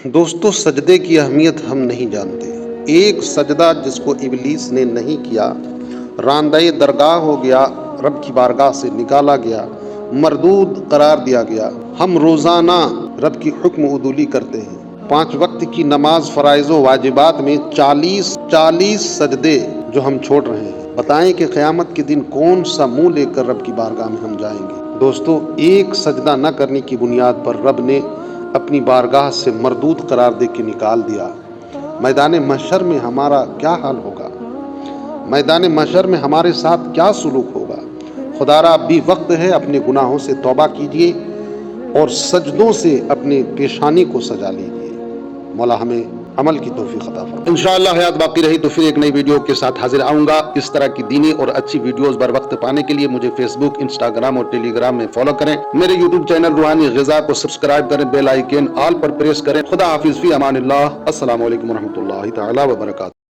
دوستو سجدے کی اہمیت ہم نہیں جانتے. ایک سجدہ جس کو ابلیس نے نہیں کیا راندہ درگاہ ہو گیا، رب کی بارگاہ سے نکالا گیا، مردود قرار دیا گیا. ہم روزانہ رب کی حکم عدولی کرتے ہیں. 5 وقت کی نماز فرائض و واجبات میں 40 سجدے جو ہم چھوڑ رہے ہیں. بتائیں کہ قیامت کے دن کون سا منہ لے کر رب کی بارگاہ میں ہم جائیں گے. دوستو ایک سجدہ نہ کرنے کی بنیاد پر رب نے اپنی بارگاہ سے مردود قرار دے کے نکال دیا. میدان محشر میں ہمارا کیا حال ہوگا؟ میدان محشر میں ہمارے ساتھ کیا سلوک ہوگا؟ خدارا اب بھی وقت ہے، اپنے گناہوں سے توبہ کیجیے اور سجدوں سے اپنے پیشانی کو سجا لیجیے. مولا ہمیں عمل کی توفیق عطا فرمائے. انشاءاللہ حیات باقی رہی تو پھر ایک نئی ویڈیو کے ساتھ حاضر آؤں گا. اس طرح کی دینی اور اچھی ویڈیوز بر وقت پانے کے لیے مجھے فیس بک، انسٹاگرام اور ٹیلی گرام میں فالو کریں. میرے یوٹیوب چینل روحانی غذا کو سبسکرائب کریں، بیل آئیکن آل پر پریس کریں. خدا حافظ، فی امان اللہ. السلام علیکم ورحمۃ اللہ تعالی وبرکاتہ.